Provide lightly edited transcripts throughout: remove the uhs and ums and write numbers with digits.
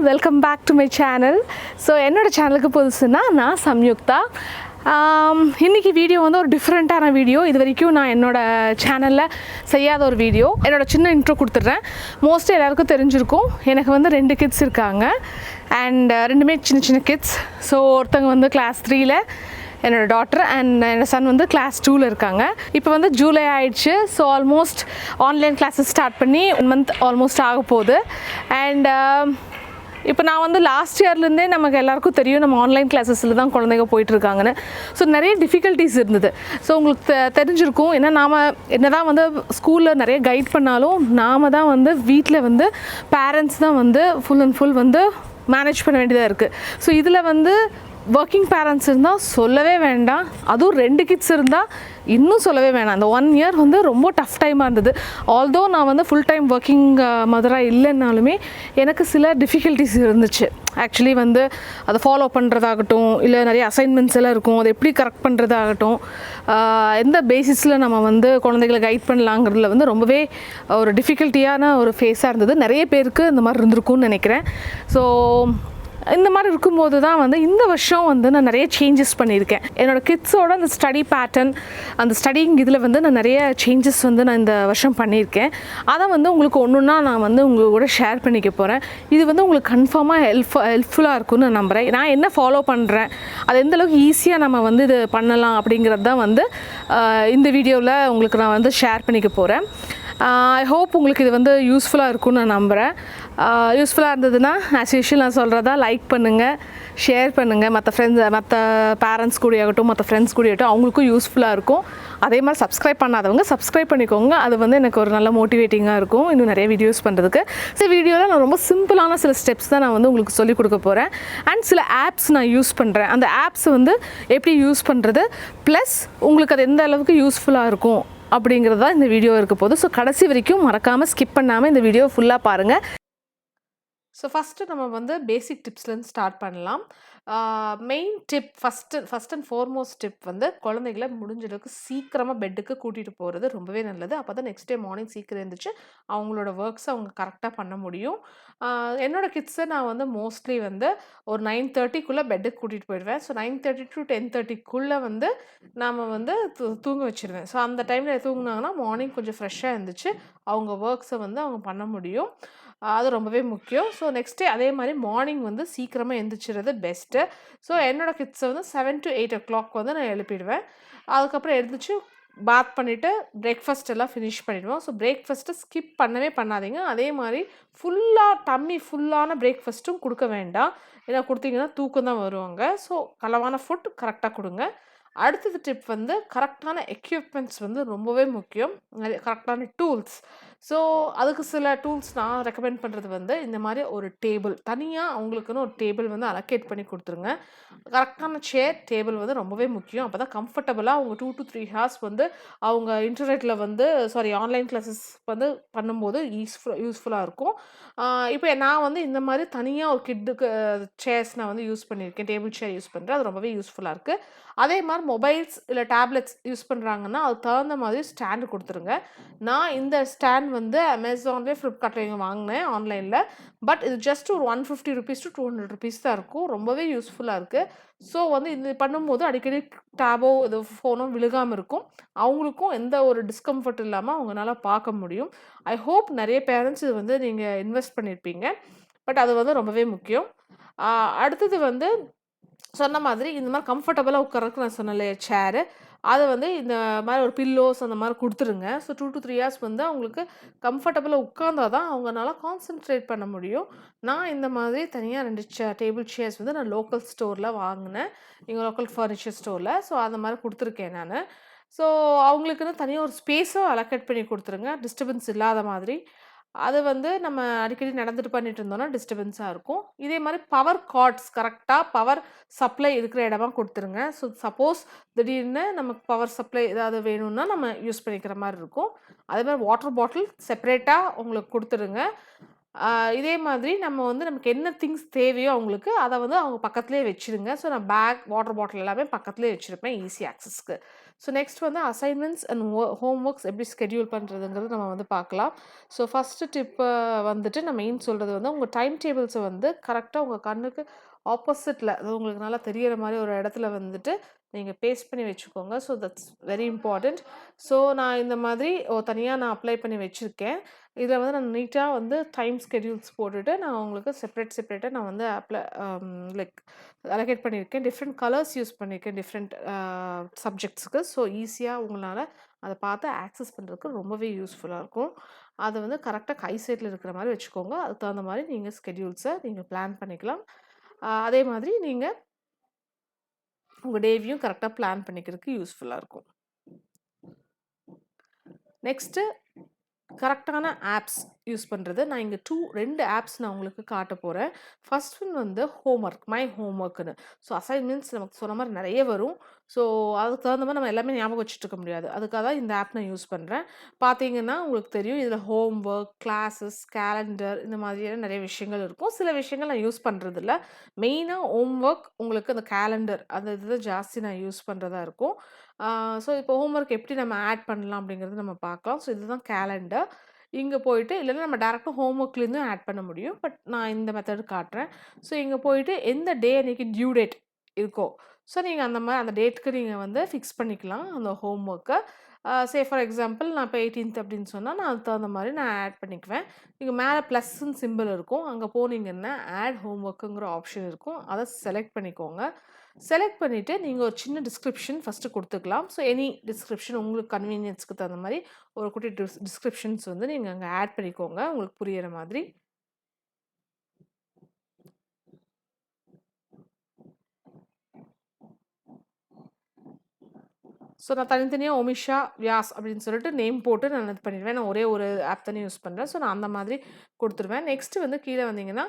Welcome back to my channel. So என்னோடய சேனலுக்கு புதுசுன்னா நான் சம்யுக்தா. இன்றைக்கி வீடியோ வந்து ஒரு டிஃப்ரெண்ட்டான வீடியோ. இது வரைக்கும் நான் என்னோடய சேனலில் செய்யாத ஒரு வீடியோ. என்னோடய சின்ன இன்ட்ரோ கொடுத்துட்றேன். மோஸ்ட்லி எல்லாேருக்கும் தெரிஞ்சிருக்கும், எனக்கு வந்து 2 கிட்ஸ் இருக்காங்க. அண்ட் ரெண்டுமே சின்ன சின்ன கிட்ஸ். ஸோ ஒருத்தங்க வந்து கிளாஸ் 3ல் என்னோடய டாட்டர் அண்ட் என்னோடய சன் வந்து கிளாஸ் 2ல் இருக்காங்க. இப்போ வந்து ஜூலை ஆயிடுச்சு. So almost online classes start பண்ணி 1 மந்த் ஆல்மோஸ்ட் ஆக போகுது. அண்ட் இப்போ நான் வந்து லாஸ்ட் இயர்லேருந்தே நமக்கு எல்லாருக்கும் தெரியும், நம்ம ஆன்லைன் கிளாஸஸில் தான் குழந்தைங்க போயிட்டுருக்காங்கன்னு. ஸோ நிறைய டிஃபிகல்ட்டிஸ் இருந்தது. ஸோ உங்களுக்கு தெரிஞ்சிருக்கும், ஏன்னா நாம் என்ன தான் வந்து ஸ்கூலில் நிறைய கைட் பண்ணாலும் நாம் தான் வந்து வீட்டில் வந்து பேரண்ட்ஸ் தான் வந்து ஃபுல் அண்ட் ஃபுல் வந்து மேனேஜ் பண்ண வேண்டியதாக இருக்குது. ஸோ இதில் வந்து ஒர்க்கிங் பேரண்ட்ஸ் இருந்தால் சொல்லவே வேண்டாம். அதுவும் 2 கிட்ஸ் இருந்தால் இன்னும் சொல்லவே வேணாம். அந்த 1 இயர் வந்து ரொம்ப டஃப் டைமாக இருந்தது. ஆல்தோ நான் வந்து ஃபுல் டைம் ஒர்க்கிங் மதராக இல்லைன்னாலுமே எனக்கு சில டிஃபிகல்ட்டிஸ் இருந்துச்சு. ஆக்சுவலி வந்து அதை ஃபாலோ பண்ணுறதாகட்டும், இல்லை நிறைய அசைன்மெண்ட்ஸ் எல்லாம் இருக்கும், அதை எப்படி கரெக்ட் பண்ணுறதாகட்டும், எந்த பேசிஸில் நம்ம வந்து குழந்தைகளை கைட் பண்ணலாங்கிறதுல வந்து ரொம்பவே ஒரு டிஃபிகல்ட்டியான ஒரு ஃபேஸாக இருந்தது. நிறைய பேருக்கு இந்த மாதிரி இருந்திருக்கும்னு நினைக்கிறேன். ஸோ இந்த மாதிரி இருக்கும்போது தான் வந்து இந்த வருஷம் வந்து நான் நிறைய சேஞ்சஸ் பண்ணியிருக்கேன். என்னோடய கிட்ஸோட அந்த ஸ்டடி பேட்டர்ன், அந்த ஸ்டடிங் இதில் வந்து நான் நிறைய சேஞ்சஸ் வந்து நான் இந்த வருஷம் பண்ணியிருக்கேன். அதை வந்து உங்களுக்கு ஒன்றுன்னா நான் வந்து உங்களோட ஷேர் பண்ணிக்க போகிறேன். இது வந்து உங்களுக்கு கன்ஃபார்மாக ஹெல்ப்ஃபுல்லாக இருக்கும்னு நான் நம்புகிறேன். நான் என்ன ஃபாலோ பண்ணுறேன், அது எந்தளவுக்கு ஈஸியாக நம்ம வந்து இது பண்ணலாம் அப்படிங்கிறது தான் வந்து இந்த வீடியோவில் உங்களுக்கு நான் வந்து ஷேர் பண்ணிக்க போகிறேன். ஐ ஹோப் உங்களுக்கு இது வந்து யூஸ்ஃபுல்லாக இருக்கும்னு நான் நம்புகிறேன். யூஸ்ஃபுல்லாக இருந்ததுன்னா ஆஸ் யூஷுவல் நான் சொல்கிறதா லைக் பண்ணுங்கள், ஷேர் பண்ணுங்கள். மற்ற பேரண்ட்ஸ் கூடயாகட்டும், மற்ற ஃப்ரெண்ட்ஸ் கூடயாகட்டும், அவங்களுக்கும் யூஸ்ஃபுல்லாக இருக்கும். அதே மாதிரி சப்ஸ்கிரைப் பண்ணாதவங்க சப்ஸ்கிரைப் பண்ணிக்கோங்க. அது வந்து எனக்கு ஒரு நல்ல மோட்டிவேட்டிங்காக இருக்கும் இன்னும் நிறைய வீடியோஸ் பண்ணுறதுக்கு. ஸோ வீடியோவில் நான் ரொம்ப சிம்பிளான சில ஸ்டெப்ஸ் தான் நான் வந்து உங்களுக்கு சொல்லிக் கொடுக்க போகிறேன். அண்ட் சில ஆப்ஸ் நான் யூஸ் பண்ணுறேன். அந்த ஆப்ஸ் வந்து எப்படி யூஸ் பண்ணுறது, ப்ளஸ் உங்களுக்கு அது எந்த அளவுக்கு யூஸ்ஃபுல்லாக இருக்கும் அப்படிங்கிறது தான் இந்த வீடியோ இருக்க போது. ஸோ கடைசி வரைக்கும் மறக்காமல் ஸ்கிப் பண்ணாமல் இந்த வீடியோ ஃபுல்லாக பாருங்கள். ஸோ ஃபஸ்ட்டு நம்ம வந்து பேசிக் டிப்ஸ்லேருந்து ஸ்டார்ட் பண்ணலாம். Main tip first and foremost tip வந்து குழந்தைகளை முடிஞ்ச அளவுக்கு சீக்கிரமாக பெட்டுக்கு கூட்டிகிட்டு போகிறது ரொம்பவே நல்லது. அப்போ தான் நெக்ஸ்ட் டே மார்னிங் சீக்கிரம் எழுந்திரிச்சு அவங்களோட ஒர்க்ஸை அவங்க கரெக்டாக பண்ண முடியும். என்னோடய கிட்ஸை நான் வந்து மோஸ்ட்லி வந்து ஒரு 9:30க்குள்ளே பெட்டுக்கு கூட்டிகிட்டு போயிடுவேன். ஸோ 9:30 to 10:30க்குள்ளே வந்து நாம் வந்து தூங்க வச்சுருவேன். ஸோ அந்த டைமில் தூங்கினாங்கன்னா மார்னிங் கொஞ்சம் ஃப்ரெஷ்ஷாக இருந்துச்சு அவங்க ஒர்க்ஸை வந்து அவங்க பண்ண முடியும். அது ரொம்பவே முக்கியம். ஸோ நெக்ஸ்ட் டே அதே மாதிரி மார்னிங் வந்து சீக்கிரமாக எழுந்திரிச்சிறது பெஸ்ட்டு. ஸோ என்னோடய கிட்ஸை வந்து 7 to 8 o'clock வந்து நான் எழுப்பிடுவேன். அதுக்கப்புறம் எழுந்திரிச்சு பாத் பண்ணிவிட்டு பிரேக்ஃபாஸ்ட் எல்லாம் ஃபினிஷ் பண்ணிவிடுவோம். ஸோ பிரேக்ஃபாஸ்ட்டை ஸ்கிப் பண்ணவே பண்ணாதீங்க. அதே மாதிரி டம்மி ஃபுல்லான பிரேக்ஃபாஸ்ட்டும் கொடுக்க வேண்டாம். ஏன்னா கொடுத்தீங்கன்னா தூக்கம் தான் வருவாங்க. ஸோ அளவான ஃபுட் கரெக்டாக கொடுங்க. அடுத்தது டிப் வந்து கரெக்டான எக்யூப்மெண்ட்ஸ் வந்து ரொம்பவே முக்கியம். கரெக்டான டூல்ஸ். ஸோ அதுக்கு சில டூல்ஸ் நான் ரெக்கமெண்ட் பண்ணுறது வந்து இந்த மாதிரி ஒரு டேபிள், தனியாக அவங்களுக்குன்னு ஒரு டேபிள் வந்து அலோகேட் பண்ணி கொடுத்துருங்க. கரெக்டான சேர், டேபிள் வந்து ரொம்பவே முக்கியம். அப்போ தான் கம்ஃபர்டபுளாக அவங்க 2 to 3 hours வந்து அவங்க இன்டர்நெட்டில் வந்து ஆன்லைன் கிளாஸஸ் வந்து பண்ணும்போது யூஸ்ஃபுல்லாக இருக்கும். இப்போ நான் வந்து இந்த மாதிரி தனியாக ஒரு கிட்டுக்கு சேர்ஸ் நான் வந்து யூஸ் பண்ணியிருக்கேன். டேபிள் சேர் யூஸ் பண்ணுறேன். அது ரொம்பவே யூஸ்ஃபுல்லாக இருக்குது. அதே மாதிரி மொபைல்ஸ் இல்லை டேப்லெட்ஸ் யூஸ் பண்ணுறாங்கன்னா அதுக்கு தகுந்த மாதிரி ஸ்டாண்டு கொடுத்துருங்க. நான் இந்த ஸ்டாண்ட் வந்து அமேசான்லேயே ஃப்ளிப்கார்ட்லேயும் வாங்கினேன் ஆன்லைனில். பட் இது ஜஸ்ட் ஒரு 150 rupees to 200 rupees தான் இருக்கும். ரொம்பவே யூஸ்ஃபுல்லாக இருக்குது. ஸோ வந்து இது பண்ணும்போது அடிக்கடி டேபோ இது ஃபோனோ விழுகாமல் இருக்கும். அவங்களுக்கும் எந்த ஒரு டிஸ்கம்ஃபர்ட் இல்லாமல் அவங்களால பார்க்க முடியும். ஐ ஹோப் நிறைய பேரண்ட்ஸ் இது வந்து நீங்கள் இன்வெஸ்ட் பண்ணியிருப்பீங்க. பட் அது வந்து ரொம்பவே முக்கியம். அடுத்தது வந்து சொன்ன மாதிரி இந்த மாதிரி கம்ஃபர்டபுளாக உட்காரக்கு நான் சொன்னேன் இல்லையா சேரு, அதை வந்து இந்த மாதிரி ஒரு பில்லோஸ் அந்த மாதிரி கொடுத்துருங்க. ஸோ 2 to 3 hours வந்து அவங்களுக்கு கம்ஃபர்டபுளாக உட்காந்தா தான் அவங்களால கான்சென்ட்ரேட் பண்ண முடியும். நான் இந்த மாதிரி தனியாக 2 டேபிள் சேர்ஸ் வந்து நான் லோக்கல் ஸ்டோரில் வாங்கினேன், எங்கள் லோக்கல் ஃபர்னிச்சர் ஸ்டோரில். ஸோ அந்த மாதிரி கொடுத்துருக்கேன் நான். ஸோ அவங்களுக்குன்னு தனியாக ஒரு ஸ்பேஸும் அலோகேட் பண்ணி கொடுத்துருங்க, டிஸ்டர்பன்ஸ் இல்லாத மாதிரி. அது வந்து நம்ம அடிக்கடி நடந்துட்டு பண்ணிட்டு இருந்தோம்னா டிஸ்டர்பன்ஸாக இருக்கும். இதே மாதிரி பவர் கார்ட்ஸ் கரெக்டாக பவர் சப்ளை இருக்கிற இடமா கொடுத்துருங்க. ஸோ சப்போஸ் திடீர்னு நமக்கு பவர் சப்ளை ஏதாவது வேணும்னா நம்ம யூஸ் பண்ணிக்கிற மாதிரி இருக்கும். அதே மாதிரி வாட்டர் பாட்டில் செப்பரேட்டாக உங்களுக்கு கொடுத்துருங்க. இதே மாதிரி நம்ம வந்து நமக்கு என்ன திங்ஸ் தேவையோ அவங்களுக்கு அதை வந்து அவங்க பக்கத்துலேயே வச்சுருங்க. ஸோ நான் பேக், வாட்டர் பாட்டில் எல்லாமே பக்கத்துலேயே வச்சுருப்பேன் ஈஸி ஆக்சஸ்க்கு. ஸோ நெக்ஸ்ட் வந்து அசைன்மெண்ட்ஸ் அண்ட் ஹோம் ஒர்க்ஸ் எப்படி ஸ்கெடியூல் பண்ணுறதுங்கிறது நம்ம வந்து பார்க்கலாம். ஸோ ஃபஸ்ட்டு டிப்பு வந்துட்டு நான் மெயின் சொல்கிறது வந்து உங்கள் டைம் டேபிள்ஸை வந்து கரெக்டாக உங்கள் கண்ணுக்கு ஆப்போசிட்டில், அதாவது உங்களுக்கு நல்லா தெரியற மாதிரி ஒரு இடத்துல வந்துட்டு நீங்கள் பேஸ்ட் பண்ணி வச்சுக்கோங்க. So that's very important. So நான் இந்த மாதிரி தனியாக நான் அப்ளை பண்ணி வச்சுருக்கேன். இதில் வந்து நான் நீட்டாக வந்து டைம் ஸ்கெடியூல்ஸ் போட்டுட்டு நான் உங்களுக்கு செப்பரேட்டாக நான் வந்து லைக் அலோகேட் பண்ணியிருக்கேன். டிஃப்ரெண்ட் கலர்ஸ் யூஸ் பண்ணியிருக்கேன் டிஃப்ரெண்ட் சப்ஜெக்ட்ஸுக்கு. ஸோ ஈஸியாக உங்களால் அதை பார்த்து ஆக்சஸ் பண்ணுறதுக்கு ரொம்பவே யூஸ்ஃபுல்லாக இருக்கும். அதை வந்து கரெக்டாக கை சைடில் இருக்கிற மாதிரி வச்சுக்கோங்க. அதுக்கு தகுந்த மாதிரி நீங்கள் ஸ்கெடியூல்ஸை நீங்கள் பிளான் பண்ணிக்கலாம். அதே மாதிரி நீங்கள் உங்கள் டேவையும் கரெக்டாக பிளான் பண்ணிக்கிறதுக்கு யூஸ்ஃபுல்லாக இருக்கும். நெக்ஸ்ட்டு கரெக்டான ஆப்ஸ் யூஸ் பண்ணுறது. நான் இங்கே 2 ஆப்ஸ் நான் உங்களுக்கு காட்ட போகிறேன். ஃபர்ஸ்ட் ஒன் வந்து ஹோம்ஒர்க், மை ஹோம்ஒர்க்குன்னு. ஸோ அசைன்மெண்ட்ஸ் நமக்கு சொன்ன மாதிரி நிறைய வரும். ஸோ அதுக்கு தகுந்த மாதிரி நம்ம எல்லாமே ஞாபகம் வச்சுட்டு இருக்க முடியாது. அதுக்காக தான் இந்த ஆப் நான் யூஸ் பண்ணுறேன். பார்த்தீங்கன்னா உங்களுக்கு தெரியும், இதில் ஹோம்ஒர்க், கிளாஸஸ், கேலண்டர் இந்த மாதிரியான நிறைய விஷயங்கள் இருக்கும். சில விஷயங்கள் நான் யூஸ் பண்ணுறதில்ல. மெயினாக ஹோம்ஒர்க், உங்களுக்கு அந்த கேலண்டர் அந்த இதில் ஜாஸ்தி நான் யூஸ் பண்ணுறதா இருக்கும். ஸோ இப்போ ஹோம்ஒர்க் எப்படி நம்ம ஆட் பண்ணலாம் அப்படிங்கிறது நம்ம பார்க்கலாம். ஸோ இதுதான் கேலண்டர். இங்கே போயிட்டு இல்லைன்னா நம்ம டேரெக்டாக ஹோம்ஒர்க்லேருந்தும் ஆட் பண்ண முடியும். பட் நான் இந்த மெத்தட் காட்டுறேன். ஸோ இங்கே போயிட்டு எந்த டே அன்றைக்கி டியூ டேட் இருக்கோ, ஸோ நீங்கள் அந்த மாதிரி அந்த டேட்டுக்கு நீங்கள் வந்து ஃபிக்ஸ் பண்ணிக்கலாம் அந்த ஹோம்ஒர்க்கை. ஃபார் எக்ஸாம்பிள் நான் இப்போ 18th அப்படின்னு சொன்னால் நான் அதுக்கு தகுந்த மாதிரி நான் ஆட் பண்ணிக்குவேன். இங்கே மேலே ப்ளஸ்ன்னு சிம்பிள் இருக்கும். அங்கே போனீங்கன்னா ஆட் ஹோம்ஒர்க்குங்கிற ஆப்ஷன் இருக்கும். அதை செலக்ட் பண்ணிக்கோங்க. செலக்ட் பண்ணிவிட்டு நீங்கள் ஒரு சின்ன டிஸ்கிரிப்ஷன் ஃபஸ்ட்டு கொடுத்துக்கலாம். ஸோ எனி டிஸ்கிரிப்ஷன் உங்களுக்கு கன்வீனியன்ஸ்க்கு தகுந்த மாதிரி ஒரு குட்டி டிஸ்கிரிப்ஷன்ஸ் வந்து நீங்கள் அங்கே ஆட் பண்ணிக்கோங்க, உங்களுக்கு புரியிற மாதிரி. ஸோ நான் தனித்தனியாக ஒமிஷா வியாஸ் அப்படின்னு சொல்லிட்டு நேம் போட்டு நான் இது பண்ணிடுவேன். நான் ஒரே ஒரு ஆப் தானே யூஸ் பண்ணுறேன். ஸோ நான் அந்த மாதிரி கொடுத்துருவேன். நெக்ஸ்ட்டு வந்து கீழே வந்தீங்கன்னா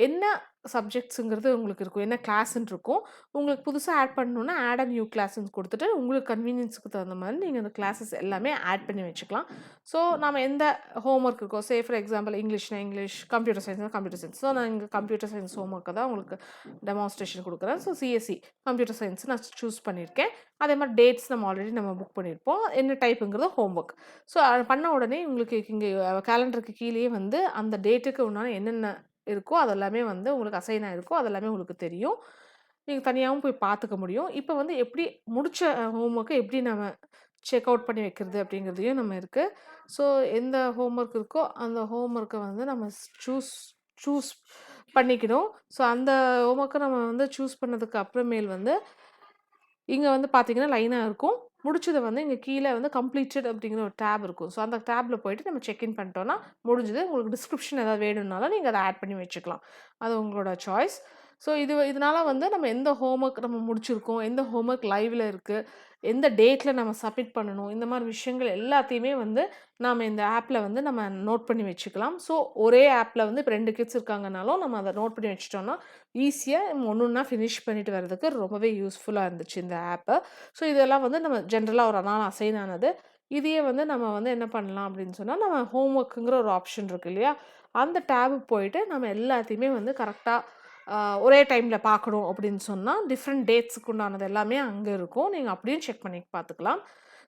என்ன சப்ஜெக்ட்ஸுங்கிறது உங்களுக்கு இருக்கும், என்ன கிளாஸ்ன்னு இருக்கும். உங்களுக்கு புதுசாக ஆட் பண்ணணுன்னா ஆட் அ நியூ கிளாஸ்ன்னு கொடுத்துட்டு உங்களுக்கு கன்வீனியன்ஸுக்கு தகுந்த மாதிரி நீங்கள் அந்த கிளாஸஸ் எல்லாமே ஆட் பண்ணி வச்சுக்கலாம். ஸோ நம்ம எந்த ஹோம்ஒர்க் இருக்கோ, ஃபார் எக்ஸாம்பிள் இங்கிலீஷ்னா இங்கிலீஷ், கம்ப்யூட்டர் சயின்ஸ்னா கம்ப்யூட்டர் சயின்ஸ். ஸோ நான் இங்கே கம்ப்யூட்டர் சயின்ஸ் ஹோம்ஒர்க்கை தான் உங்களுக்கு டெமான்ஸ்ட்ரேஷன் கொடுக்குறேன். ஸோ சிஎஸ்சி கம்ப்யூட்டர் சயின்ஸ் நான் சூஸ் பண்ணியிருக்கேன். அதே மாதிரி டேட்ஸ் நம்ம புக் பண்ணியிருப்போம். என்ன டைப்புங்கிறது ஹோம்ஒர்க். ஸோ அது பண்ண உடனே உங்களுக்கு இங்கே கேலண்டருக்கு கீழேயே வந்து அந்த டேட்டுக்கு உண்டான என்னென்ன இருக்கோ அதெல்லாமே வந்து உங்களுக்கு அசைன் ஆகிருக்கோ அதெல்லாமே உங்களுக்கு தெரியும். நீங்கள் தனியாகவும் போய் பார்த்துக்க முடியும். இப்போ வந்து எப்படி முடித்த ஹோம்ஒர்க்கை எப்படி நம்ம செக் அவுட் பண்ணி வைக்கிறது அப்படிங்கிறதையும் நம்ம இருக்குது. ஸோ எந்த ஹோம்ஒர்க் இருக்கோ அந்த ஹோம்ஒர்க்கை வந்து நம்ம சூஸ் பண்ணிக்கணும். ஸோ அந்த ஹோம்ஒர்க்கை நம்ம வந்து சூஸ் பண்ணதுக்கு அப்புறமேல் வந்து இங்கே வந்து பார்த்தீங்கன்னா லைனாக இருக்கும். முடிச்சதை வந்து இங்கே கீழே வந்து கம்ப்ளீட்டட் அப்படிங்கிற ஒரு டேப் இருக்கும். ஸோ அந்த டேப்பில் போயிட்டு நம்ம செக்இன் பண்ணிட்டோன்னா முடிஞ்சது. உங்களுக்கு டிஸ்கிரிப்ஷன் ஏதாவது வேணும்னாலும் நீங்கள் அதை ஆட் பண்ணி வச்சுக்கலாம். அது உங்களோட சாய்ஸ். ஸோ இதனால் வந்து நம்ம எந்த ஹோம்ஒர்க் நம்ம முடிச்சிருக்கோம், எந்த ஹோம்ஒர்க் லைவில் இருக்குது, எந்த டேட்டில் நம்ம சப்மிட் பண்ணணும், இந்த மாதிரி விஷயங்கள் எல்லாத்தையுமே வந்து நாம் இந்த ஆப்பில் வந்து நம்ம நோட் பண்ணி வச்சுக்கலாம். ஸோ ஒரே ஆப்பில் வந்து இப்போ 2 கிட்ஸ் இருக்காங்கனாலும் நம்ம அதை நோட் பண்ணி வச்சுட்டோம்னா ஈஸியாக ஒன்று ஒன்றா ஃபினிஷ் பண்ணிட்டு வர்றதுக்கு ரொம்பவே யூஸ்ஃபுல்லாக இருந்துச்சு இந்த ஆப்பு. ஸோ இதெல்லாம் வந்து நம்ம ஜென்ரலாக ஒரு நாள் அசைன் ஆனது. இதையே வந்து நம்ம வந்து என்ன பண்ணலாம் அப்படின்னு சொன்னால், நம்ம ஹோம்ஒர்க்குங்கிற ஒரு ஆப்ஷன் இருக்குது இல்லையா, அந்த டேபுக்கு போயிட்டு நம்ம எல்லாத்தையுமே வந்து கரெக்டாக ஒரே டைமில் பார்க்கணும் அப்படின்னு சொன்னால் டிஃப்ரெண்ட் டேட்ஸுக்கு உண்டானது எல்லாமே அங்கே இருக்கும். நீங்கள் அப்படியும் செக் பண்ணி பார்த்துக்கலாம்.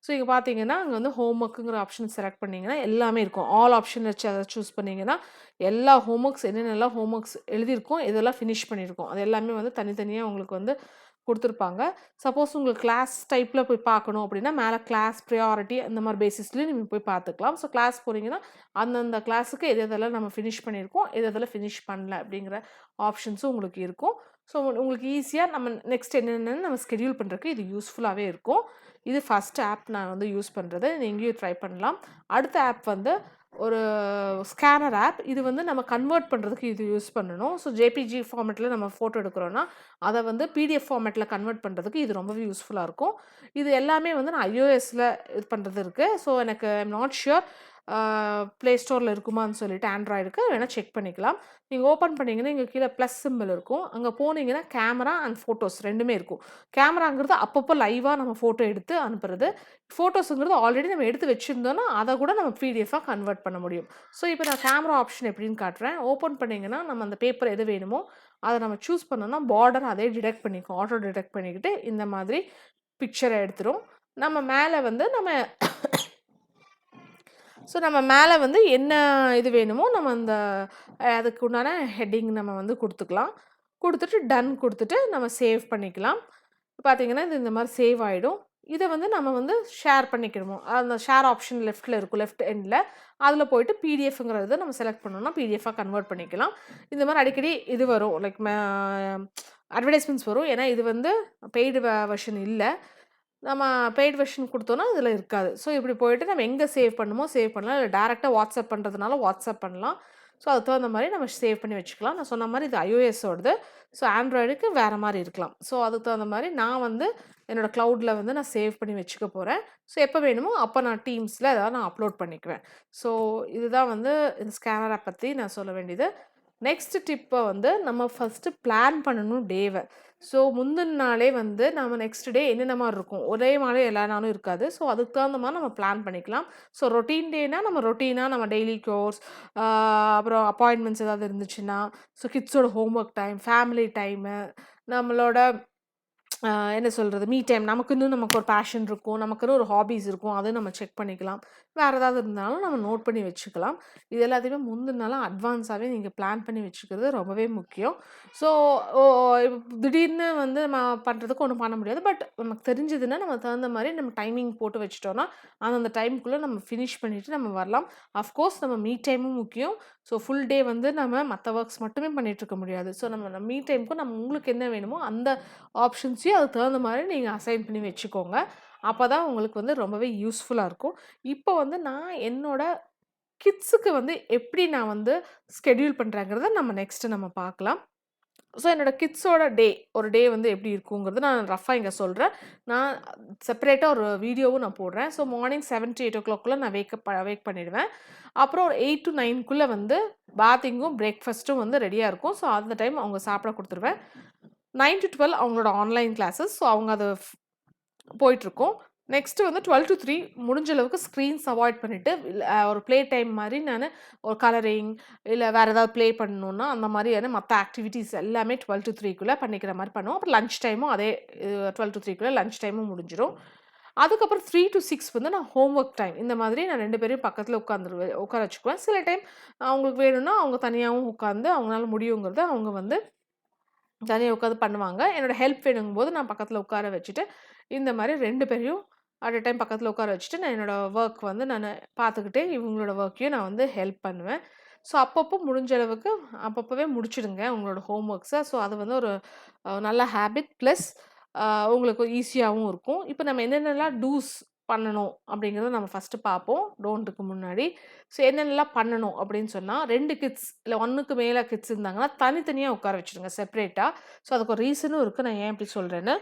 ஸோ இங்கே பார்த்தீங்கன்னா அங்கே வந்து ஹோம்ஒர்க்குங்கிற ஆப்ஷன் செலக்ட் பண்ணிங்கன்னா எல்லாமே இருக்கும். ஆல் ஆப்ஷன் வச்சு அதை சூஸ் பண்ணிங்கன்னா எல்லா ஹோம்ஒர்க்ஸ் என்னென்னலாம் ஹோம்ஒர்க்ஸ் எழுதியிருக்கோம், இதெல்லாம் ஃபினிஷ் பண்ணியிருக்கோம். அது எல்லாமே வந்து தனித்தனியாக உங்களுக்கு வந்து கொடுத்துருப்பாங்க. சப்போஸ் உங்களுக்கு கிளாஸ் டைப்பில் போய் பார்க்கணும் அப்படின்னா மேலே கிளாஸ் ப்ரியாரிட்டி அந்த மாதிரி பேசிஸ்லேயும் நீங்கள் போய் பார்த்துக்கலாம். ஸோ கிளாஸ் போகிறீங்கன்னா அந்தந்த கிளாஸுக்கு எதெல்லாம் நம்ம ஃபினிஷ் பண்ணியிருக்கோம், எதெல்லாம் ஃபினிஷ் பண்ணல அப்படிங்கிற ஆப்ஷன்ஸும் உங்களுக்கு இருக்கும். ஸோ உங்களுக்கு ஈஸியாக நம்ம நெக்ஸ்ட் என்னென்னு நம்ம ஸ்கெடியூல் பண்ணுறதுக்கு இது யூஸ்ஃபுல்லாகவே இருக்கும். இது ஃபஸ்ட் ஆப் நான் வந்து யூஸ் பண்ணுறது. நீங்களும் ட்ரை பண்ணலாம். அடுத்த ஆப் வந்து ஒரு ஸ்கேனர் ஆப். இது வந்து நம்ம கன்வெர்ட் பண்ணுறதுக்கு இது யூஸ் பண்ணணும். ஸோ ஜேபிஜி ஃபார்மேட்டில் நம்ம ஃபோட்டோ எடுக்கிறோன்னா அதை வந்து பிடிஎஃப் ஃபார்மேட்டில் கன்வெர்ட் பண்ணுறதுக்கு இது ரொம்பவே யூஸ்ஃபுல்லாக இருக்கும். இது எல்லாமே வந்து நான் iOSல இது பண்ணுறது இருக்குது. ஸோ எனக்கு ஐம் நாட் ஷுர் ப்ளே ஸ்டோரில் இருக்குமான்னு சொல்லிட்டு ஆண்ட்ராய்டுக்கு வேணால் செக் பண்ணிக்கலாம். நீங்கள் ஓப்பன் பண்ணிங்கன்னா இங்கே கீழே ப்ளஸ் சிம்பிள் இருக்கும். அங்கே போனீங்கன்னா கேமரா அண்ட் ஃபோட்டோஸ் ரெண்டுமே இருக்கும். கேமராங்கிறது அப்பப்போ லைவாக நம்ம ஃபோட்டோ எடுத்து அனுப்புறது. ஃபோட்டோஸுங்கிறது ஆல்ரெடி நம்ம எடுத்து வச்சுருந்தோன்னா அதை கூட நம்ம பிடிஎஃபாக கன்வெர்ட் பண்ண முடியும். ஸோ இப்போ நான் கேமரா ஆப்ஷன் எப்படின்னு காட்டுறேன். ஓப்பன் பண்ணிங்கன்னா நம்ம அந்த பேப்பர் எது வேணுமோ அதை நம்ம சூஸ் பண்ணோன்னா பார்டர் அதே டிடெக்ட் பண்ணிக்கும். ஆட்டோ டிடெக்ட் பண்ணிக்கிட்டு இந்த மாதிரி பிக்சரை எடுத்துரும். நம்ம மேலே வந்து நம்ம மேலே வந்து என்ன இது வேணுமோ நம்ம அந்த அதுக்கு உண்டான ஹெட்டிங் நம்ம வந்து கொடுத்துக்கலாம். கொடுத்துட்டு டன் கொடுத்துட்டு நம்ம சேவ் பண்ணிக்கலாம். பார்த்தீங்கன்னா இது இந்த மாதிரி சேவ் ஆகிடும். இதை வந்து நம்ம வந்து ஷேர் பண்ணிக்கிடுவோம். அந்த ஷேர் ஆப்ஷன் லெஃப்ட்டில் இருக்கும், லெஃப்ட் எண்டில். அதில் போயிட்டு பிடிஎஃப்ங்கிறத நம்ம செலக்ட் பண்ணோம்னா பிடிஎஃபாக கன்வெர்ட் பண்ணிக்கலாம். இந்த மாதிரி அடிக்கடி இது வரும், லைக் அட்வர்டைஸ்மெண்ட்ஸ் வரும். ஏன்னா இது வந்து பெய்டு வெர்ஷன் இல்லை. நம்ம பெய்ட் வெர்ஷன் கொடுத்தோன்னா இதில் இருக்காது. ஸோ இப்படி போயிட்டு நம்ம எங்கே சேவ் பண்ணுமோ சேவ் பண்ணலாம். இல்லை டேரெக்டாக வாட்ஸ்அப் பண்ணுறதுனால வாட்ஸ்அப் பண்ணலாம். ஸோ அதுக்கு தகுந்த மாதிரி நம்ம சேவ் பண்ணி வச்சுக்கலாம். நான் சொன்ன மாதிரி இது iOS-ஓடது. ஸோ ஆண்ட்ராய்டுக்கு வேறு மாதிரி இருக்கலாம். ஸோ அதுக்கு தகுந்த மாதிரி நான் வந்து என்னோடய க்ளவுடில் வந்து நான் சேவ் பண்ணி வச்சுக்க போகிறேன். ஸோ எப்போ வேணுமோ அப்போ நான் டீம்ஸில் ஏதாவது நான் அப்லோட் பண்ணிக்குவேன். ஸோ இதுதான் வந்து இந்த ஸ்கேனரை பற்றி நான் சொல்ல வேண்டியது. நெக்ஸ்ட் டிப்பை வந்து நம்ம ஃபஸ்ட்டு பிளான் பண்ணணும் டேவை. ஸோ முந்தின நாளே வந்து நம்ம நெக்ஸ்ட் டே என்னென்ன மாதிரி இருக்கும், ஒரே மாதிரி எல்லா நாளும் இருக்காது. ஸோ அதுக்கு தகுந்த மாதிரி நம்ம பிளான் பண்ணிக்கலாம். ஸோ ரொட்டீன் டேனால் நம்ம ரொட்டீனாக நம்ம டெய்லி கோர்ஸ், அப்புறம் அப்பாயின்மெண்ட்ஸ் ஏதாவது இருந்துச்சுன்னா, ஸோ கிட்ஸோட ஹோம்ஒர்க் டைம், ஃபேமிலி டைமு, நம்மளோட என்ன சொல்கிறது, மீ டைம், நமக்கு ஒரு பேஷன் இருக்கும், நமக்குன்னு ஒரு ஹாபீஸ் இருக்கும், அதை நம்ம செக் பண்ணிக்கலாம். வேறு ஏதாவது இருந்தாலும் நம்ம நோட் பண்ணி வச்சுக்கலாம். இது எல்லாத்தையுமே முந்தினாலும் அட்வான்ஸாகவே நீங்கள் பிளான் பண்ணி வச்சுக்கிறது ரொம்பவே முக்கியம். ஸோ திடீர்னு வந்து நம்ம பண்ணுறதுக்கு ஒன்றும் பண்ண முடியாது. பட் நமக்கு தெரிஞ்சதுன்னா நம்ம தகுந்த மாதிரி நம்ம டைமிங் போட்டு வச்சுட்டோன்னா அந்த டைமுக்குள்ளே நம்ம ஃபினிஷ் பண்ணிவிட்டு நம்ம வரலாம். அஃப்கோர்ஸ் நம்ம மீ டைமும் முக்கியம். ஸோ ஃபுல் டே வந்து நம்ம மற்ற ஒர்க்ஸ் மட்டுமே பண்ணிகிட்ருக்க முடியாது. ஸோ நம்ம மீ டைமுக்கும் நம்ம உங்களுக்கு என்ன வேணுமோ அந்த ஆப்ஷன்ஸையும் அதுக்கு தகுந்த மாதிரி நீங்கள் அசைன் பண்ணி வச்சுக்கோங்க. அப்போ தான் உங்களுக்கு வந்து ரொம்பவே யூஸ்ஃபுல்லாக இருக்கும். இப்போ வந்து நான் என்னோடய கிட்ஸுக்கு வந்து எப்படி நான் வந்து ஸ்கெட்யூல் பண்ணுறேங்கிறத நம்ம நெக்ஸ்ட்டு நம்ம பார்க்கலாம். ஸோ என்னோடய கிட்ஸோட ஒரு டே வந்து எப்படி இருக்குங்கிறது நான் ரஃபாக இங்கே சொல்கிறேன். நான் செப்பரேட்டாக ஒரு வீடியோவும் நான் போடுறேன். ஸோ மார்னிங் 7 to 8 நான் வேக் பண்ணிவிடுவேன். அப்புறம் ஒரு 8 to 9 வந்து பாத்திங்கும் பிரேக்ஃபாஸ்ட்டும் வந்து ரெடியாக இருக்கும். ஸோ அந்த டைம் அவங்க சாப்பிட கொடுத்துருவேன். 9 to 12 அவங்களோட ஆன்லைன் கிளாஸஸ். ஸோ அவங்க அது போயிட்டுருக்கும். நெக்ஸ்ட்டு வந்து 12 to 3 முடிஞ்ச அளவுக்கு ஸ்க்ரீன்ஸ் அவாய்ட் பண்ணிவிட்டு ஒரு ப்ளே டைம் மாதிரி நான் ஒரு கலரிங் இல்லை வேறு ஏதாவது ப்ளே பண்ணணுன்னா அந்த மாதிரியான மற்ற ஆக்டிவிட்டீஸ் எல்லாமே 12 to 3 பண்ணிக்கிற மாதிரி பண்ணுவோம். அப்புறம் லஞ்ச் டைமும் அதே 12 to 3 லஞ்ச் டைமும் முடிஞ்சிடும். அதுக்கப்புறம் 3 to 6 வந்து நான் ஹோம்ஒர்க் டைம். இந்த மாதிரி நான் 2 பேரையும் பக்கத்தில் உட்கார வச்சுக்குவேன். சில டைம் அவங்களுக்கு வேணும்னா அவங்க தனியாகவும் உட்காந்து அவங்களால முடியுங்கிறத அவங்க வந்து தனியாக உட்காந்து பண்ணுவாங்க. என்னோடய ஹெல்ப் வேணுங்கும்போது நான் பக்கத்தில் உட்கார வச்சுட்டு இந்த மாதிரி 2 பேரையும் அட் அ டைம் பக்கத்தில் உட்கார வச்சுட்டு நான் என்னோடய ஒர்க் வந்து நான் பார்த்துக்கிட்டே இவங்களோட ஒர்க்கையும் நான் வந்து ஹெல்ப் பண்ணுவேன். ஸோ அப்பப்போ முடிஞ்ச அளவுக்கு அப்பப்போவே முடிச்சிடுங்க உங்களோட ஹோம் ஒர்க்ஸை. ஸோ அது வந்து ஒரு நல்ல ஹேபிட் ப்ளஸ் உங்களுக்கு ஈஸியாகவும் இருக்கும். இப்போ நம்ம என்னென்னலாம் டூஸ் பண்ணணும் அப்படிங்கிறத நம்ம ஃபஸ்ட்டு பார்ப்போம் டோன்ட்டுக்கு முன்னாடி. ஸோ என்னென்னலாம் பண்ணணும் அப்படின்னு சொன்னால் 2 கிட்ஸ் இல்லை 1க்கு மேலே கிட்ஸ் இருந்தாங்கன்னா தனித்தனியாக உட்கார வச்சுருங்க செப்பரேட்டாக. ஸோ அதுக்கு ஒரு ரீசனும் இருக்குது, நான் ஏன் இப்படி சொல்கிறேன்னு.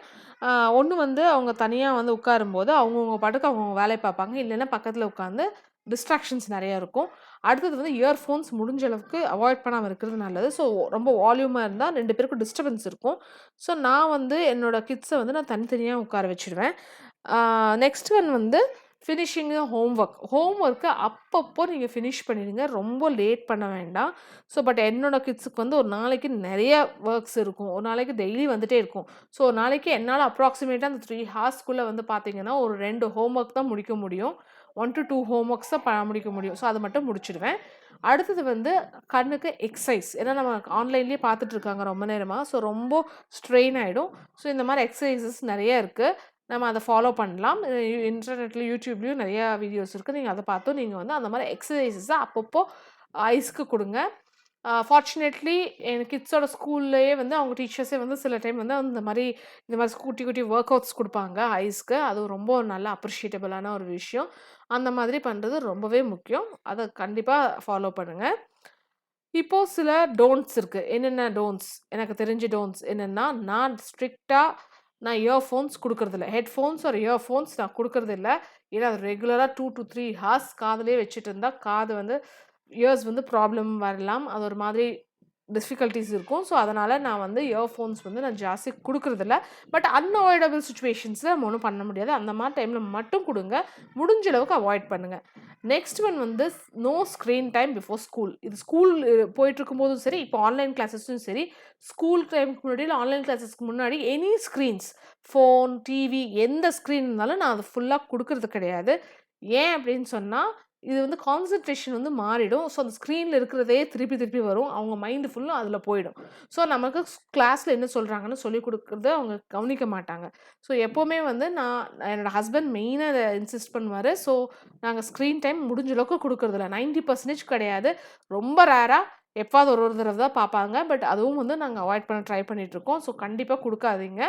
ஒன்று வந்து அவங்க தனியாக வந்து உட்காரும்போது அவங்கவுங்க பாட்டுக்கு அவங்கவுங்க வேலையை பார்ப்பாங்க. இல்லைன்னா பக்கத்தில் உட்காந்து டிஸ்ட்ராக்ஷன்ஸ் நிறையா இருக்கும். அடுத்தது வந்து இயர்ஃபோன்ஸ் முடிஞ்ச அளவுக்கு அவாய்ட் பண்ணாமல் இருக்கிறது நல்லது. ஸோ ரொம்ப வால்யூமாக இருந்தால் 2 பேருக்கும் டிஸ்டர்பன்ஸ் இருக்கும். ஸோ நான் வந்து என்னோடய கிட்ஸை வந்து நான் தனித்தனியாக உட்கார வச்சுடுவேன். நெக்ஸ்ட் ஒன் வந்து ஃபினிஷிங் ஹோம்ஒர்க்கை அப்பப்போ நீங்கள் ஃபினிஷ் பண்ணிடுங்க. ரொம்ப லேட் பண்ண வேண்டாம். ஸோ பட் என்னோடய கிட்ஸுக்கு வந்து ஒரு நாளைக்கு நிறைய ஒர்க்ஸ் இருக்கும். ஒரு நாளைக்கு டெய்லி வந்துகிட்டே இருக்கும். ஸோ ஒரு நாளைக்கு என்னால் அப்ராக்சிமேட்டாக அந்த 3 ஹார்ஸ்க்குள்ளே வந்து பார்த்தீங்கன்னா ஒரு 2 ஹோம்ஒர்க் தான் முடிக்க முடியும். 1 to 2 ஹோம்ஒர்க்ஸ் தான் முடிக்க முடியும். ஸோ அதை மட்டும் முடிச்சிடுவேன். அடுத்தது வந்து கண்ணுக்கு எக்ஸசைஸ். ஏன்னா நம்ம ஆன்லைன்லேயே பார்த்துட்ருக்காங்க ரொம்ப நேரமாக. ஸோ ரொம்ப ஸ்ட்ரெயின் ஆகிடும். ஸோ இந்த மாதிரி எக்ஸசைசஸ் நிறைய இருக்குது. நம்ம அதை ஃபாலோ பண்ணலாம். இன்டர்நெட்லேயும் யூடியூப்லேயும் நிறையா வீடியோஸ் இருக்குது. நீங்கள் அதை பார்த்தும் நீங்கள் வந்து அந்த மாதிரி எக்ஸசைசஸை அப்பப்போ ஐஸ்க்கு கொடுங்க. ஃபார்ச்சுனேட்லி என் கிட்ஸோட ஸ்கூல்லையே வந்து அவங்க டீச்சர்ஸே வந்து சில டைம் வந்து இந்த மாதிரி குட்டி குட்டி ஒர்க் அவுட்ஸ் கொடுப்பாங்க ஐஸ்க்கு. அது ரொம்ப நல்ல அப்ரிஷியேட்டபிளான ஒரு விஷயம். அந்த மாதிரி பண்ணுறது ரொம்பவே முக்கியம். அதை கண்டிப்பாக ஃபாலோ பண்ணுங்கள். இப்போது சில டோன்ட்ஸ் இருக்குது. என்னென்ன டோன்ட்ஸ் எனக்கு தெரிஞ்ச டோன்ட்ஸ் என்னென்னா, நான் ஸ்ட்ரிக்டாக இயர்ஃபோன்ஸ் கொடுக்குறதில்ல. ஹெட்ஃபோன்ஸ் ஒரு இயர்ஃபோன்ஸ் நான் கொடுக்குறதில்ல. ஏன்னா அது ரெகுலராக 2 to 3 ஹார்ஸ் காதுலேயே வச்சுட்டு இருந்தால் காது வந்து இயர்ஸ் வந்து ப்ராப்ளம் வரலாம். அது ஒரு மாதிரி டிஃபிகல்ட்டிஸ் இருக்கும். ஸோ அதனால் நான் வந்து இயர்ஃபோன்ஸ் வந்து நான் ஜாஸ்தி கொடுக்குறதில்ல. பட் அன்அவாய்டபிள் சுச்சுவேஷன்ஸில் நம்ம ஒன்றும் பண்ண முடியாது. அந்த மாதிரி டைமில் மட்டும் கொடுங்க. முடிஞ்ச அளவுக்கு அவாய்ட் பண்ணுங்கள். நெக்ஸ்ட் ஒன் வந்து no screen time before school. இது ஸ்கூல் போயிட்டுருக்கும்போதும் சரி, இப்போ ஆன்லைன் கிளாஸஸும் சரி, ஸ்கூல் டைமுக்கு முன்னாடி இல்லை ஆன்லைன் கிளாஸஸ்க்கு முன்னாடி எனி ஸ்க்ரீன்ஸ், ஃபோன், டிவி, எந்த ஸ்க்ரீன் இருந்தாலும் நான் அதை ஃபுல்லாக கொடுக்கறது கிடையாது. ஏன் அப்படின்னு சொன்னால், இது வந்து கான்சன்ட்ரேஷன் வந்து மாறிடும். ஸோ அந்த ஸ்க்ரீனில் இருக்கிறதே திருப்பி திருப்பி வரும். அவங்க மைண்டு ஃபுல்லும் அதில் போயிடும். ஸோ நமக்கு கிளாஸில் என்ன சொல்கிறாங்கன்னு சொல்லிக் கொடுக்குறத அவங்க கவனிக்க மாட்டாங்க. ஸோ எப்போவுமே வந்து என்னோடய ஹஸ்பண்ட் மெயினாக அதை இன்சிஸ்ட் பண்ணுவார். ஸோ நாங்கள் ஸ்க்ரீன் டைம் முடிஞ்ச அளவுக்கு கொடுக்குறதில்ல. 90% கிடையாது. ரொம்ப ரேராக எப்பாவது ஒரு தடவை தான் பார்ப்பாங்க. பட் அதுவும் வந்து நாங்கள் அவாய்ட் பண்ண ட்ரை பண்ணிகிட்ருக்கோம். ஸோ கண்டிப்பாக கொடுக்காதீங்க.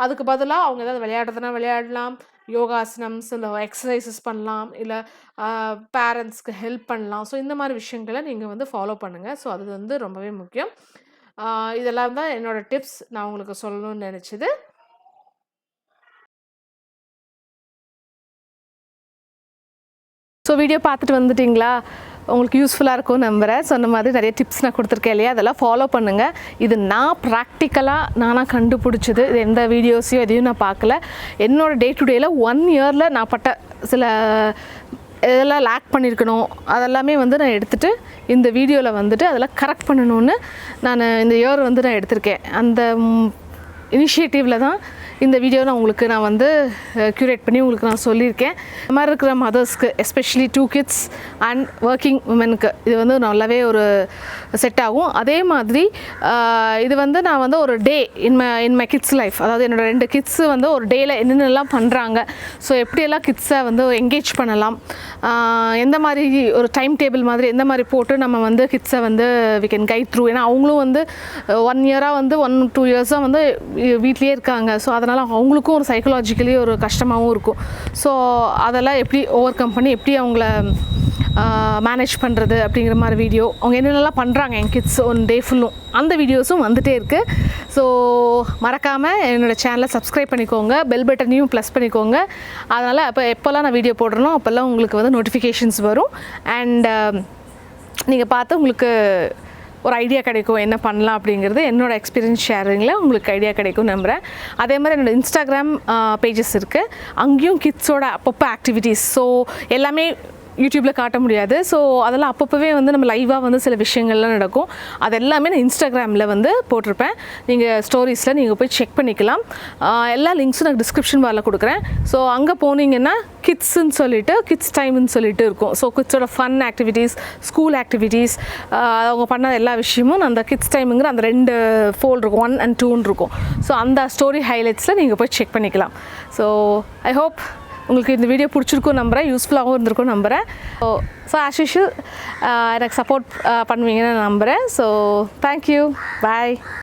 அதுக்கு பதிலாக அவங்க ஏதாவது விளையாடுறதுனா விளையாடலாம், யோகாசனம்ஸ் இல்லை எக்ஸசைசஸ் பண்ணலாம், இல்லை பேரண்ட்ஸ்க்கு ஹெல்ப் பண்ணலாம். ஸோ இந்த மாதிரி விஷயங்களை நீங்கள் வந்து ஃபாலோ பண்ணுங்கள். ஸோ அது வந்து ரொம்பவே முக்கியம். இதெல்லாம் தான் என்னோடய டிப்ஸ் நான் உங்களுக்கு சொல்லணும்னு நினச்சிது. ஸோ வீடியோ பார்த்துட்டு வந்துட்டிங்களா? உங்களுக்கு யூஸ்ஃபுல்லாக இருக்கும் நம்புகிறேன். சொன்ன மாதிரி நிறைய டிப்ஸ் நான் கொடுத்துருக்கேன் இல்லையா? அதெல்லாம் ஃபாலோ பண்ணுங்கள். இது நான் ப்ராக்டிக்கலாக நானாக கண்டுபிடிச்சது. இது எந்த வீடியோஸையும் எதையும் நான் பார்க்கல. என்னோடய டே டு டேயில் 1 இயரில் நான் பட்ட சில இதெல்லாம் லேக் பண்ணியிருக்கணும், அதெல்லாமே வந்து நான் எடுத்துகிட்டு இந்த வீடியோவில் வந்துட்டு அதெல்லாம் கரெக்ட் பண்ணணும்னு நான் இந்த இயர் வந்து நான் எடுத்திருக்கேன். அந்த இனிஷியேட்டிவில் தான் இந்த வீடியோ நான் வந்து க்யூரேட் பண்ணி உங்களுக்கு நான் சொல்லியிருக்கேன். இந்த மாதிரி இருக்கிற மதர்ஸ்க்கு, எஸ்பெஷலி 2 கிட்ஸ் அண்ட் ஒர்க்கிங் உமனுக்கு இது வந்து நல்லாவே ஒரு செட் ஆகும். அதே மாதிரி இது வந்து நான் வந்து ஒரு டே இன் மை கிட்ஸ் லைஃப், அதாவது என்னோடய 2 கிட்ஸு வந்து ஒரு டேயில் என்னென்னலாம் பண்ணுறாங்க, ஸோ எப்படியெல்லாம் கிட்ஸை வந்து என்கேஜ் பண்ணலாம், எந்த மாதிரி ஒரு டைம் டேபிள் மாதிரி எந்த மாதிரி போட்டு நம்ம வந்து கிட்ஸை வந்து வி கேன் கைட் த்ரூ. ஏன்னா அவங்களும் வந்து 1 இயராக வந்து 1-2 இயர்ஸாக வந்து வீட்லேயே இருக்காங்க. ஸோ அதனால் அவங்களுக்கும் ஒரு சைக்கலாஜிக்கலி ஒரு கஷ்டமாகவும் இருக்கும். ஸோ அதெல்லாம் எப்படி ஓவர் கம் பண்ணி எப்படி அவங்கள மேனேஜ் பண்ணுறது அப்படிங்கிற மாதிரி வீடியோ, அவங்க என்னென்னலாம் பண்ணுறாங்க என் கிட்ஸ் ஒன் டே ஃபுல்லும், அந்த வீடியோஸும் வந்துகிட்டே இருக்குது. ஸோ மறக்காமல் என்னோடய சேனலை சப்ஸ்கிரைப் பண்ணிக்கோங்க, பெல் பட்டனையும் ப்ளஸ் பண்ணிக்கோங்க. அதனால் எப்போல்லாம் நான் வீடியோ போடுறனோ அப்போல்லாம் உங்களுக்கு வந்து நோட்டிஃபிகேஷன்ஸ் வரும். அண்ட் நீங்கள் பார்த்து உங்களுக்கு ஒரு ஐடியா கிடைக்கும் என்ன பண்ணலாம் அப்படிங்கிறது. என்னோடய எக்ஸ்பீரியன்ஸ் ஷேரிங்கில் உங்களுக்கு ஐடியா கிடைக்கும் நம்புகிறேன். அதே மாதிரி என்னோடய இன்ஸ்டாகிராம் பேஜஸ் இருக்குது. அங்கேயும் கிட்ஸோட அப்பப்போ ஆக்டிவிட்டீஸ், ஸோ எல்லாமே யூடியூப்பில் காட்ட முடியாது. ஸோ அதெல்லாம் அப்பப்போவே வந்து நம்ம லைவாக வந்து சில விஷயங்கள்லாம் நடக்கும். அது எல்லாமே நான் இன்ஸ்டாகிராமில் வந்து போட்டிருப்பேன். நீங்கள் ஸ்டோரிஸில் நீங்கள் போய் செக் பண்ணிக்கலாம். எல்லா லிங்க்ஸும் நான் டிஸ்கிரிப்ஷன் பாரில் கொடுக்குறேன். ஸோ அங்கே போனீங்கன்னா கிட்ஸுன்னு சொல்லிட்டு கிட்ஸ் டைம்னு சொல்லிட்டு இருக்கும். ஸோ கிட்ஸோட ஃபன் ஆக்டிவிட்டீஸ், ஸ்கூல் ஆக்டிவிட்டீஸ், அவங்க பண்ண எல்லா விஷயமும் அந்த கிட்ஸ் டைமுங்கிற அந்த 2 ஃபோல்டு இருக்கும், 1 and 2 இருக்கும். ஸோ அந்த ஸ்டோரி ஹைலைட்ஸில் நீங்கள் போய் செக் பண்ணிக்கலாம். ஸோ ஐ ஹோப் உங்களுக்கு இந்த வீடியோ பிடிச்சிருக்கும் நம்புகிறேன், யூஸ்ஃபுல்லாகவும் இருந்திருக்கும் நம்புகிறேன். ஸோ ஆஸ் யூஷுவல் எனக்கு சப்போர்ட் பண்ணுவீங்கன்னு நம்புகிறேன். ஸோ தேங்க்யூ, பாய்.